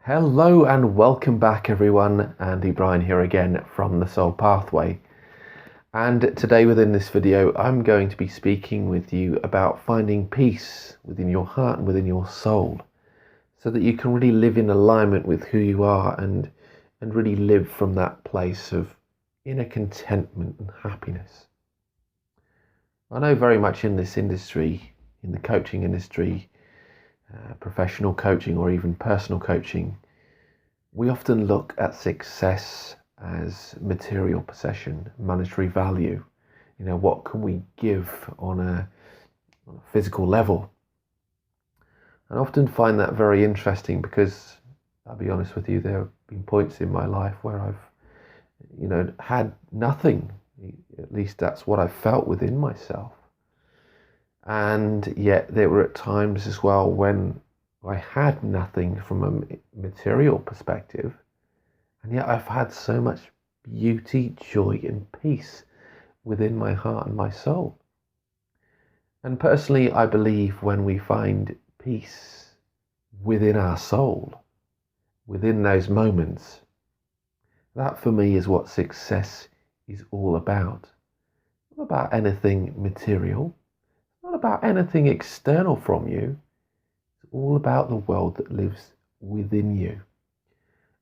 Hello and welcome back everyone. Andy Bryan here again from The Soul Pathway. And today within this video I'm going to be speaking with you about finding peace within your heart and within your soul so that you can really live in alignment with who you are and really live from that place of inner contentment and happiness. I know very much in this industry, in the coaching industry, professional coaching or even personal coaching, we often look at success as material possession, monetary value. What can we give on a physical level? And I often find that very interesting because, I'll be honest with you, there have been points in my life where I've, had nothing. At least that's what I felt within myself. And yet there were at times as well when I had nothing from a material perspective, and yet I've had so much beauty, joy and peace within my heart and my soul. And personally, I believe when we find peace within our soul, within those moments, that for me is what success is all about. Not about anything material, not about anything external from you. It's all about the world that lives within you.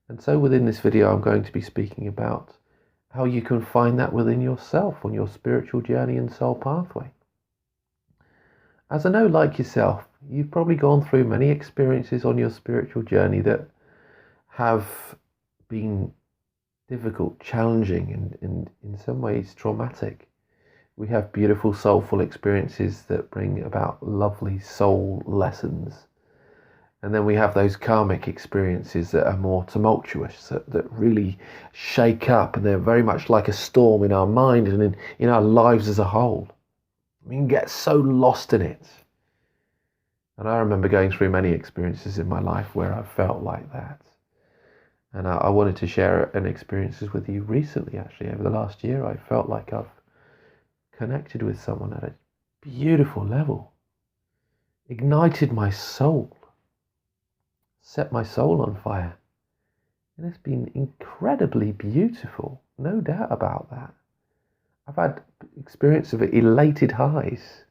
And so within this video, I'm going to be speaking about how you can find that within yourself on your spiritual journey and soul pathway. As I know, like yourself, you've probably gone through many experiences on your spiritual journey that have been difficult, challenging, and in some ways traumatic. We have beautiful, soulful experiences that bring about lovely soul lessons. And then we have those karmic experiences that are more tumultuous, that really shake up, and they're very much like a storm in our mind and in our lives as a whole. We can get so lost in it. And I remember going through many experiences in my life where I felt like that. And I wanted to share an experiences with you recently, actually. Over the last year, I felt like I've connected with someone at a beautiful level, ignited my soul, set my soul on fire. And it's been incredibly beautiful, no doubt about that. I've had experience of elated highs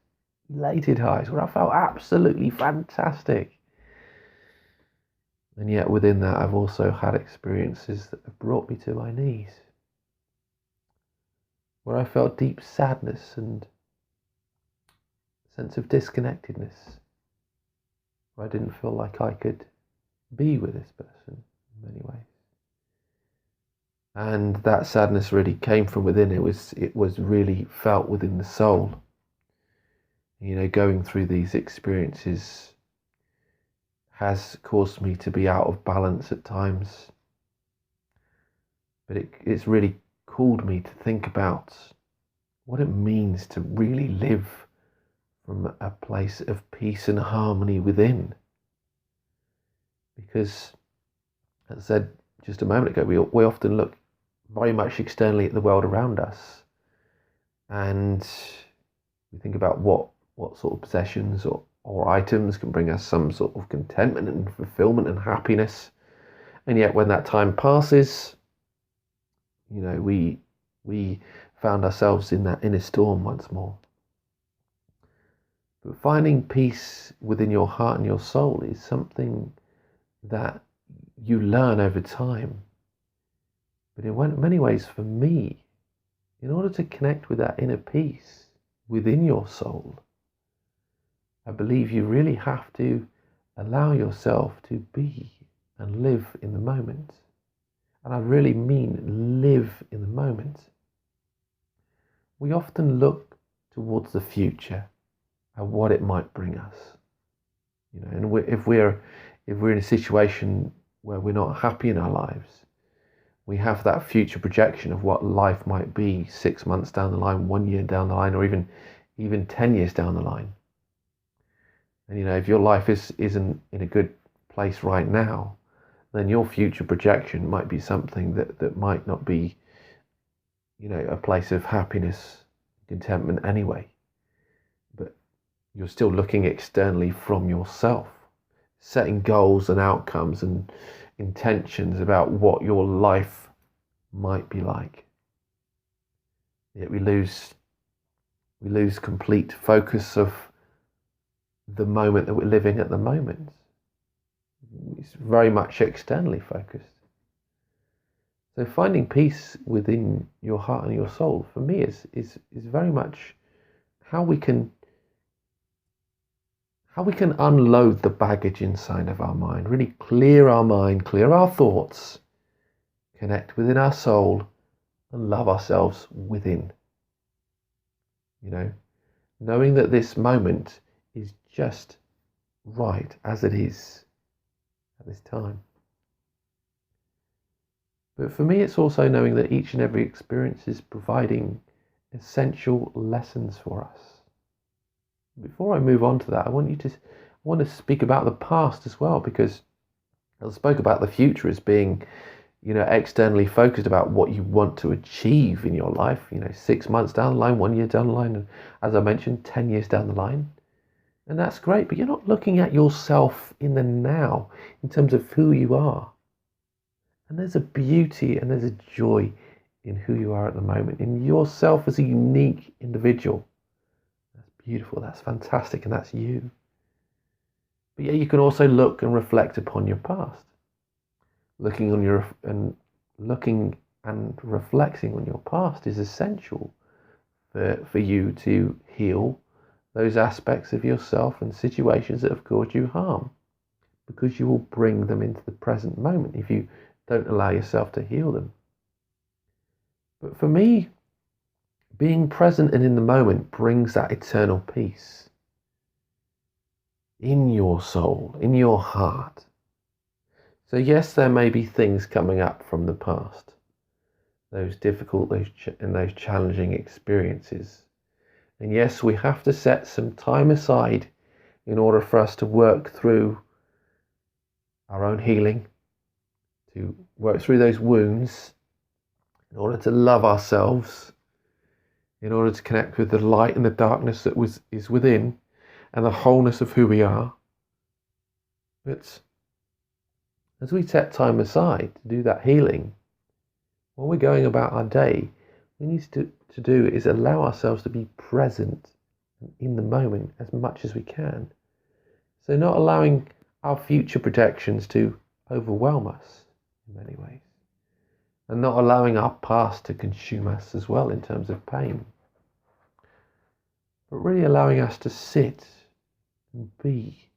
where I felt absolutely fantastic. And yet within that, I've also had experiences that have brought me to my knees, where I felt deep sadness and sense of disconnectedness, where I didn't feel like I could be with this person in many ways. And that sadness really came from within. It was really felt within the soul. Going through these experiences has caused me to be out of balance at times. But it's really called me to think about what it means to really live from a place of peace and harmony within. Because, as I said just a moment ago, we often look very much externally at the world around us, and we think about what sort of possessions or items can bring us some sort of contentment and fulfillment and happiness. And yet when that time passes, we found ourselves in that inner storm once more. But finding peace within your heart and your soul is something that you learn over time. But in many ways, for me, in order to connect with that inner peace within your soul, I believe you really have to allow yourself to be and live in the moment. And I really mean live in the moment. We often look towards the future and what it might bring us. And if we're in a situation where we're not happy in our lives, we have that future projection of what life might be 6 months down the line, 1 year down the line, or even 10 years down the line. And if your life isn't in a good place right now, then your future projection might be something that might not be, a place of happiness, contentment anyway. But you're still looking externally from yourself, setting goals and outcomes and intentions about what your life might be like. Yet we lose complete focus of the moment that we're living at the moment. It's very much externally focused. So finding peace within your heart and your soul, for me, is very much how we can unload the baggage inside of our mind, really clear our mind, clear our thoughts, connect within our soul, and love ourselves within. Knowing that this moment is just right as it is at this time. But for me, it's also knowing that each and every experience is providing essential lessons for us. Before I move on to that, I want to speak about the past as well, because I spoke about the future as being, externally focused about what you want to achieve in your life, 6 months down the line, 1 year down the line, and as I mentioned, 10 years down the line. And that's great, but you're not looking at yourself in the now in terms of who you are. And there's a beauty and there's a joy in who you are at the moment, in yourself as a unique individual. That's beautiful, that's fantastic, and that's you. But yeah, you can also look and reflect upon your past. Looking and reflecting on your past is essential for you to heal those aspects of yourself and situations that have caused you harm, because you will bring them into the present moment if you don't allow yourself to heal them. But for me, being present and in the moment brings that eternal peace in your soul, in your heart. So yes, there may be things coming up from the past, those difficult, those challenging experiences. And yes, we have to set some time aside in order for us to work through our own healing, to work through those wounds, in order to love ourselves, in order to connect with the light and the darkness that is within, and the wholeness of who we are. But as we set time aside to do that healing, when we're going about our day, we need to do is allow ourselves to be present and in the moment as much as we can. So not allowing our future projections to overwhelm us in many ways, and not allowing our past to consume us as well in terms of pain, but really allowing us to sit and be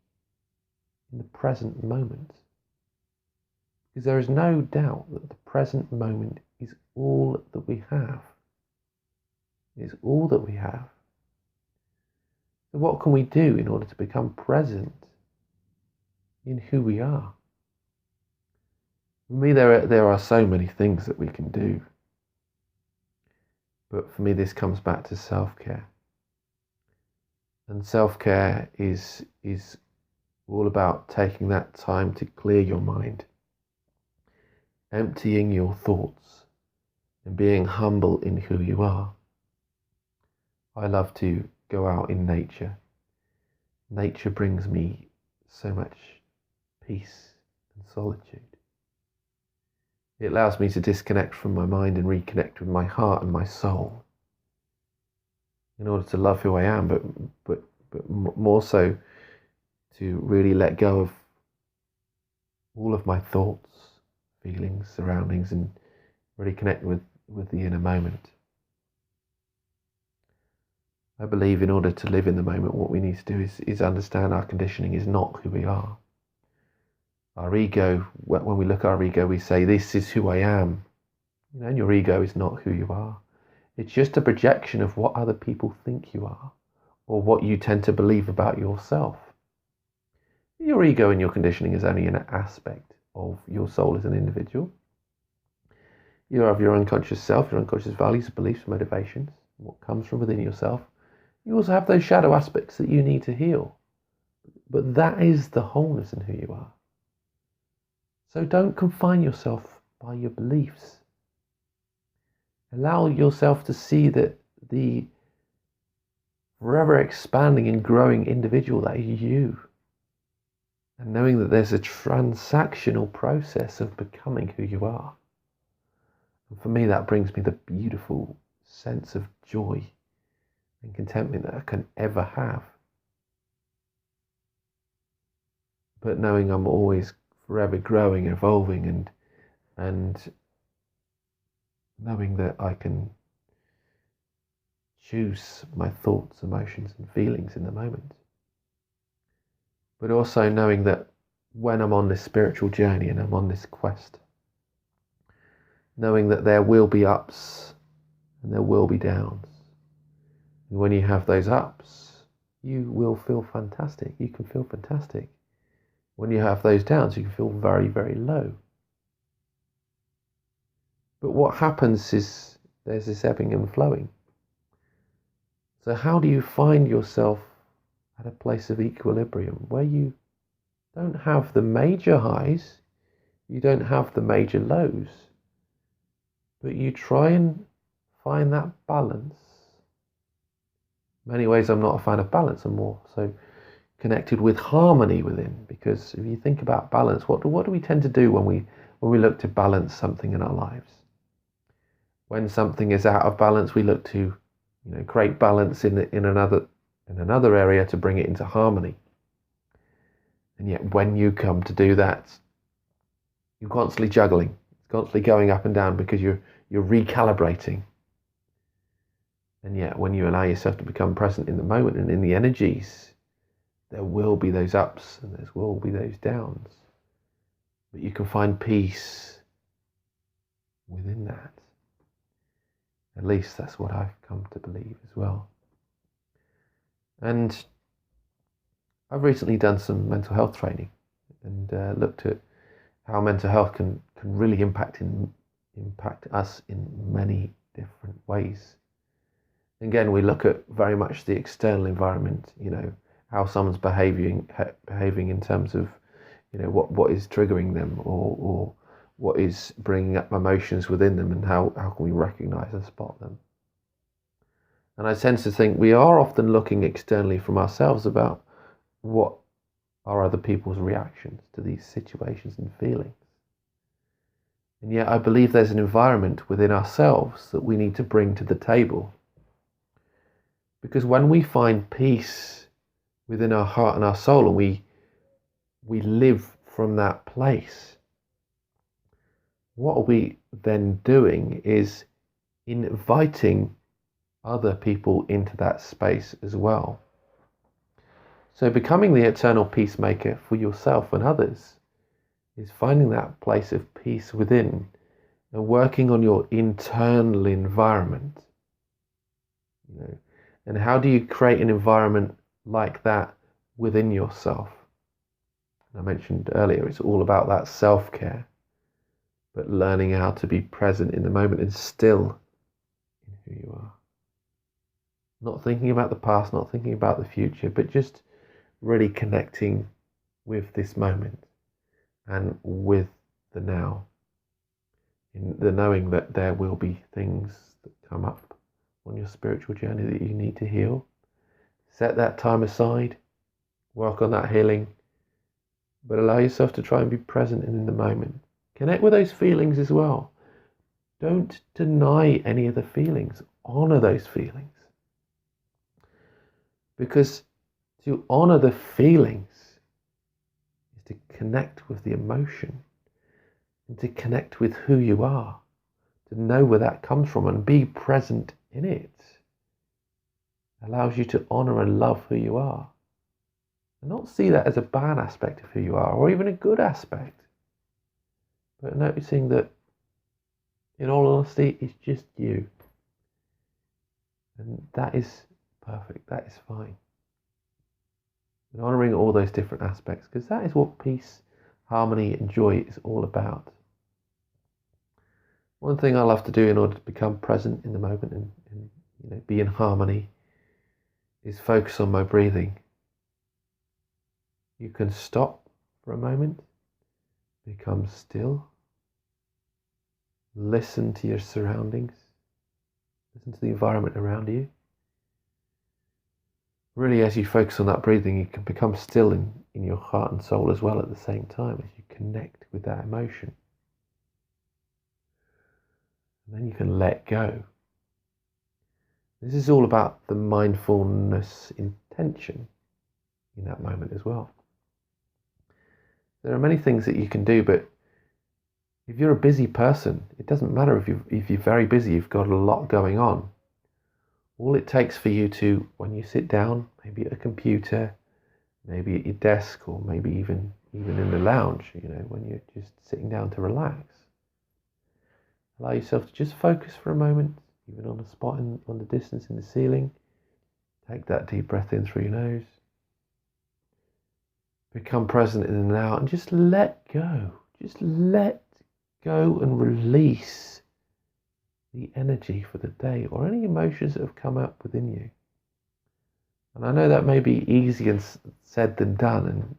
in the present moment. Because there is no doubt that the present moment is all that we have. It's all that we have. So what can we do in order to become present in who we are? For me, there are so many things that we can do. But for me, this comes back to self-care. And self-care is all about taking that time to clear your mind, emptying your thoughts, and being humble in who you are. I love to go out in nature. Nature brings me so much peace and solitude. It allows me to disconnect from my mind and reconnect with my heart and my soul in order to love who I am, but more so to really let go of all of my thoughts, feelings, surroundings, and really connect with the inner moment. I believe in order to live in the moment, what we need to do is understand our conditioning is not who we are. Our ego, when we look at our ego, we say, this is who I am. And your ego is not who you are. It's just a projection of what other people think you are, or what you tend to believe about yourself. Your ego and your conditioning is only an aspect of your soul as an individual. You have your unconscious self, your unconscious values, beliefs, motivations, what comes from within yourself. You also have those shadow aspects that you need to heal. But that is the wholeness in who you are. So don't confine yourself by your beliefs. Allow yourself to see that the forever expanding and growing individual that is you. and knowing that there's a transactional process of becoming who you are. And for me, that brings me the beautiful sense of joy and contentment that I can ever have. But knowing I'm always forever growing, evolving, and knowing that I can choose my thoughts, emotions, and feelings in the moment. But also knowing that when I'm on this spiritual journey and I'm on this quest, knowing that there will be ups and there will be downs. And when you have those ups, you will feel fantastic. You can feel fantastic. When you have those downs, you can feel very, very low. But what happens is there's this ebbing and flowing. So how do you find yourself at a place of equilibrium where you don't have the major highs, you don't have the major lows, but you try and find that balance? In many ways, I'm not a fan of balance. I'm more so connected with harmony within, because if you think about balance, what do we tend to do when we look to balance something in our lives? When something is out of balance, we look to create balance in another area to bring it into harmony. And yet when you come to do that, you're constantly juggling, constantly going up and down because you're recalibrating. And yet when you allow yourself to become present in the moment and in the energies, there will be those ups and there will be those downs. But you can find peace within that. At least that's what I've come to believe as well. And I've recently done some mental health training and looked at how mental health can really impact us in many different ways. Again, we look at very much the external environment, how someone's behaving in terms of, what is triggering them or what is bringing up emotions within them, and how can we recognize and spot them. And I tend to think we are often looking externally from ourselves about what are other people's reactions to these situations and feelings. And yet I believe there's an environment within ourselves that we need to bring to the table. Because when we find peace within our heart and our soul, and we live from that place, what are we then doing is inviting other people into that space as well. So becoming the eternal peacemaker for yourself and others is finding that place of peace within and working on your internal environment. And how do you create an environment like that within yourself? I mentioned earlier, it's all about that self-care, but learning how to be present in the moment and still in who you are. Not thinking about the past, not thinking about the future, but just really connecting with this moment and with the now. In the knowing that there will be things that come up on your spiritual journey that you need to heal. Set that time aside, work on that healing, but allow yourself to try and be present and in the moment. Connect with those feelings as well. Don't deny any of the feelings. Honor those feelings. Because to honor the feelings is to connect with the emotion and to connect with who you are, to know where that comes from and be present in it. Allows you to honor and love who you are and not see that as a bad aspect of who you are or even a good aspect, but noticing that in all honesty it's just you, and that is perfect, that is fine. And honoring all those different aspects, because that is what peace, harmony and joy is all about. One thing I love to do in order to become present in the moment and be in harmony is focus on my breathing. You can stop for a moment, become still, listen to your surroundings, listen to the environment around you. Really, as you focus on that breathing, you can become still in your heart and soul as well at the same time as you connect with that emotion. And then you can let go. This is all about the mindfulness intention in that moment as well. There are many things that you can do, but if you're a busy person, it doesn't matter if you're very busy, you've got a lot going on. All it takes for you to, when you sit down, maybe at a computer, maybe at your desk, or maybe even in the lounge, when you're just sitting down to relax, allow yourself to just focus for a moment, even on a spot on the distance in the ceiling. Take that deep breath in through your nose. Become present in the now and just let go. Just let go and release the energy for the day or any emotions that have come up within you. And I know that may be easier said than done. And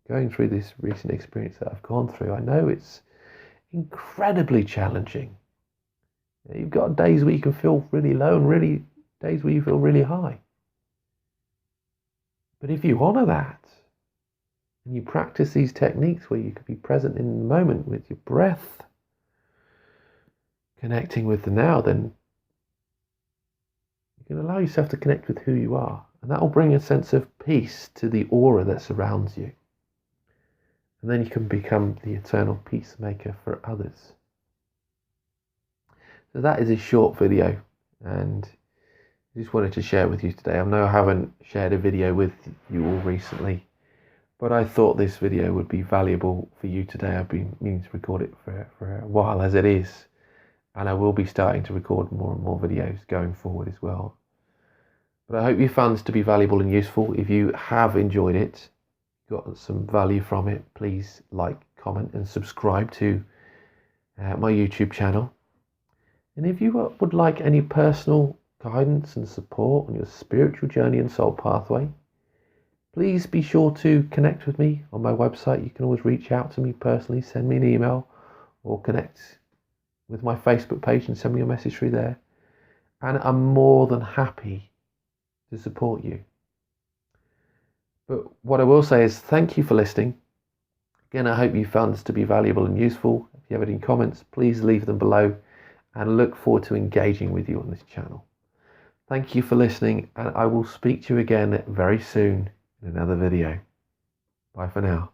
going through this recent experience that I've gone through, I know it's incredibly challenging. You've got days where you can feel really low and days where you feel really high. But if you honor that and you practice these techniques where you can be present in the moment with your breath, connecting with the now, then you can allow yourself to connect with who you are. And that will bring a sense of peace to the aura that surrounds you. And then you can become the eternal peacemaker for others. So that is a short video, and I just wanted to share with you today. I know I haven't shared a video with you all recently, but I thought this video would be valuable for you today. I've been meaning to record it for a while as it is, and I will be starting to record more and more videos going forward as well. But I hope you found this to be valuable and useful. If you have enjoyed it, got some value from it, please like, comment and subscribe to my YouTube channel. And if you would like any personal guidance and support on your spiritual journey and soul pathway, please be sure to connect with me on my website. You can always reach out to me personally, send me an email, or connect with my Facebook page and send me a message through there. And I'm more than happy to support you. But what I will say is thank you for listening. Again, I hope you found this to be valuable and useful. If you have any comments, please leave them below, and look forward to engaging with you on this channel. Thank you for listening, and I will speak to you again very soon in another video. Bye for now.